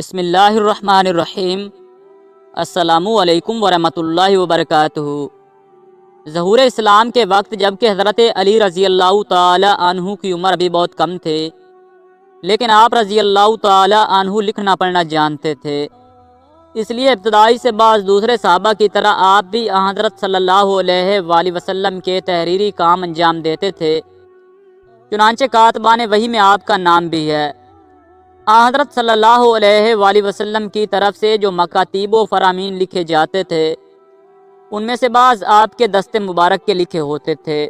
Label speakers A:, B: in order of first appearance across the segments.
A: بسم اللہ الرحمن الرحیم۔ السلام علیکم ورحمۃ اللہ وبرکاتہ۔ ظہور اسلام کے وقت جبکہ حضرت علی رضی اللہ تعالی عنہ کی عمر ابھی بہت کم تھے، لیکن آپ رضی اللہ تعالی عنہ لکھنا پڑھنا جانتے تھے، اس لیے ابتدائی سے بعض دوسرے صحابہ کی طرح آپ بھی حضرت صلی اللہ علیہ وآلہ وسلم کے تحریری کام انجام دیتے تھے۔ چنانچہ کاتبان وحی میں آپ کا نام بھی ہے۔ حضرت صلی اللہ علیہ وآلہ وسلم کی طرف سے جو مکاتیب و فرامین لکھے جاتے تھے، ان میں سے بعض آپ کے دست مبارک کے لکھے ہوتے تھے۔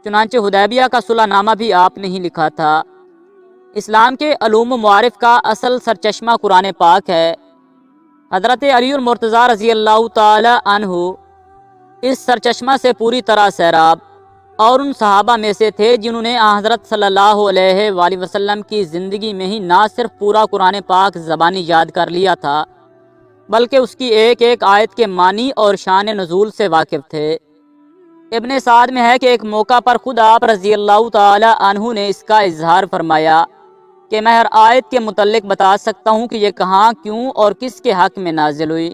A: چنانچہ حدیبیہ کا صلح نامہ بھی آپ نے ہی لکھا تھا۔ اسلام کے علوم و معارف کا اصل سرچشمہ قرآن پاک ہے۔ حضرت علی المرتضیٰ رضی اللہ تعالی عنہ اس سرچشمہ سے پوری طرح سیراب اور ان صحابہ میں سے تھے جنہوں نے حضرت صلی اللہ علیہ وآلہ وسلم کی زندگی میں ہی نہ صرف پورا قرآن پاک زبانی یاد کر لیا تھا، بلکہ اس کی ایک ایک آیت کے معنی اور شان نزول سے واقف تھے۔ ابن سعد میں ہے کہ ایک موقع پر خود آپ رضی اللہ تعالی عنہ نے اس کا اظہار فرمایا کہ میں ہر آیت کے متعلق بتا سکتا ہوں کہ یہ کہاں، کیوں اور کس کے حق میں نازل ہوئی۔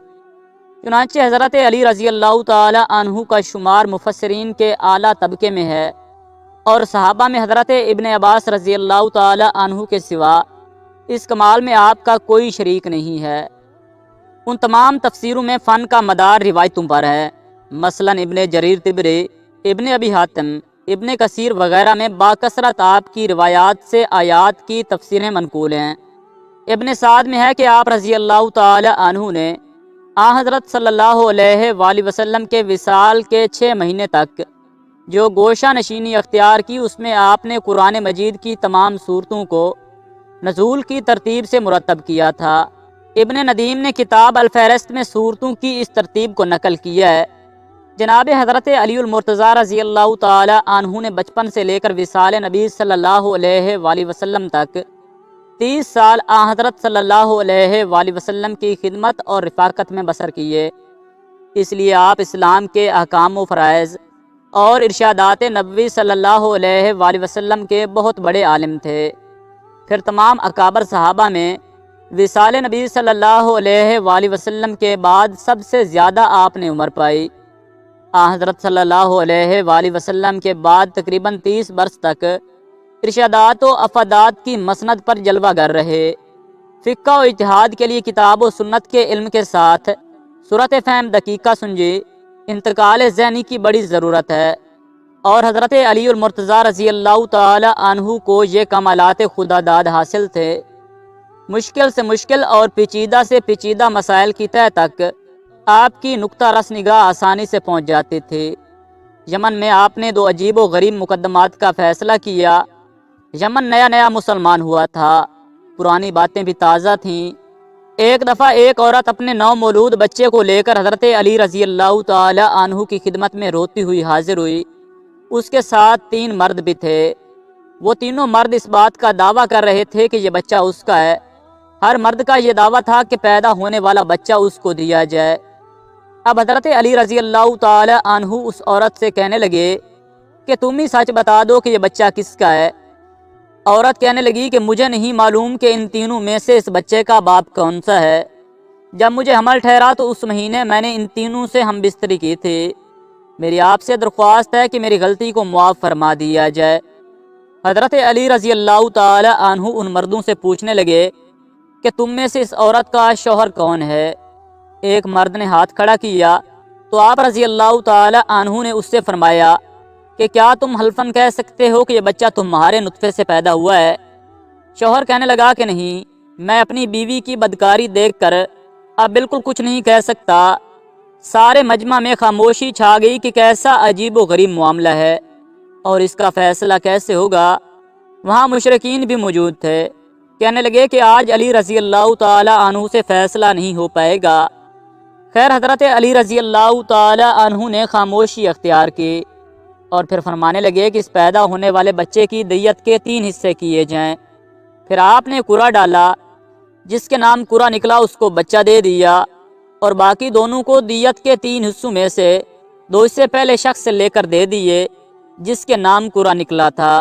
A: چنانچہ حضرت علی رضی اللہ تعالی عنہ کا شمار مفسرین کے اعلیٰ طبقے میں ہے، اور صحابہ میں حضرت ابن عباس رضی اللہ تعالی عنہ کے سوا اس کمال میں آپ کا کوئی شریک نہیں ہے۔ ان تمام تفسیروں میں فن کا مدار روایتوں پر ہے، مثلا ابن جریر طبری، ابن ابی حاتم، ابن کثیر وغیرہ میں باکثرت آپ کی روایات سے آیات کی تفسیریں منقول ہیں۔ ابن سعد میں ہے کہ آپ رضی اللہ تعالی عنہ نے حضرت صلی اللہ علیہ وآلہ وسلم کے وصال کے 6 مہینے تک جو گوشہ نشینی اختیار کی، اس میں آپ نے قرآن مجید کی تمام صورتوں کو نزول کی ترتیب سے مرتب کیا تھا۔ ابن ندیم نے کتاب الفہرست میں صورتوں کی اس ترتیب کو نقل کیا ہے۔ جناب حضرت علی المرتضیٰ رضی اللہ تعالی عنہ نے بچپن سے لے کر وصال نبی صلی اللہ علیہ وآلہ وسلم تک 30 سال حضرت صلی اللہ علیہ وآلہ وسلم کی خدمت اور رفاقت میں بسر کیے، اس لیے آپ اسلام کے احکام و فرائض اور ارشادات نبوی صلی اللہ علیہ وآلہ وسلم کے بہت بڑے عالم تھے۔ پھر تمام اکابر صحابہ میں وصال نبی صلی اللہ علیہ وآلہ وسلم کے بعد سب سے زیادہ آپ نے عمر پائی۔ حضرت صلی اللہ علیہ وآلہ وسلم کے بعد تقریباً 30 برس تک ارشادات و افادات کی مسند پر جلوہ گر رہے۔ فقہ و اجتہاد کے لیے کتاب و سنت کے علم کے ساتھ صورت فہم دقیقہ سنجی، انتقال ذہنی کی بڑی ضرورت ہے، اور حضرت علی المرتضیٰ رضی اللہ تعالی عنہ کو یہ کمالات خدا داد حاصل تھے۔ مشکل سے مشکل اور پیچیدہ سے پیچیدہ مسائل کی تہہ تک آپ کی نقطہ رس نگاہ آسانی سے پہنچ جاتی تھی۔ یمن میں آپ نے 2 عجیب و غریب مقدمات کا فیصلہ کیا۔ یمن نیا نیا مسلمان ہوا تھا، پرانی باتیں بھی تازہ تھیں۔ ایک دفعہ ایک عورت اپنے نومولود بچے کو لے کر حضرت علی رضی اللہ تعالی عنہ کی خدمت میں روتی ہوئی حاضر ہوئی۔ اس کے ساتھ 3 مرد بھی تھے۔ وہ تینوں مرد اس بات کا دعویٰ کر رہے تھے کہ یہ بچہ اس کا ہے۔ ہر مرد کا یہ دعویٰ تھا کہ پیدا ہونے والا بچہ اس کو دیا جائے۔ اب حضرت علی رضی اللہ تعالی عنہ اس عورت سے کہنے لگے کہ تم ہی سچ بتا دو کہ یہ بچہ کس کا ہے۔ عورت کہنے لگی کہ مجھے نہیں معلوم کہ ان تینوں میں سے اس بچے کا باپ کون سا ہے۔ جب مجھے حمل ٹھہرا تو اس مہینے میں نے ان تینوں سے ہم بستری کی تھی۔ میری آپ سے درخواست ہے کہ میری غلطی کو معاف فرما دیا جائے۔ حضرت علی رضی اللہ تعالی عنہ ان مردوں سے پوچھنے لگے کہ تم میں سے اس عورت کا شوہر کون ہے؟ ایک مرد نے ہاتھ کھڑا کیا تو آپ رضی اللہ تعالی عنہ نے اس سے فرمایا کہ کیا تم حلفاً کہہ سکتے ہو کہ یہ بچہ تمہارے نطفے سے پیدا ہوا ہے؟ شوہر کہنے لگا کہ نہیں، میں اپنی بیوی کی بدکاری دیکھ کر اب بالکل کچھ نہیں کہہ سکتا۔ سارے مجمع میں خاموشی چھا گئی کہ کیسا عجیب و غریب معاملہ ہے اور اس کا فیصلہ کیسے ہوگا۔ وہاں مشرکین بھی موجود تھے۔ کہنے لگے کہ آج علی رضی اللہ تعالی عنہ سے فیصلہ نہیں ہو پائے گا۔ خیر حضرت علی رضی اللہ تعالی عنہ نے خاموشی اختیار کی اور پھر فرمانے لگے کہ اس پیدا ہونے والے بچے کی دیت کے 3 حصے کیے جائیں۔ پھر آپ نے قرعہ ڈالا، جس کے نام قرعہ نکلا اس کو بچہ دے دیا، اور باقی دونوں کو دیت کے 3 حصوں میں سے 2 حصے پہلے شخص سے لے کر دے دیے جس کے نام قرعہ نکلا تھا۔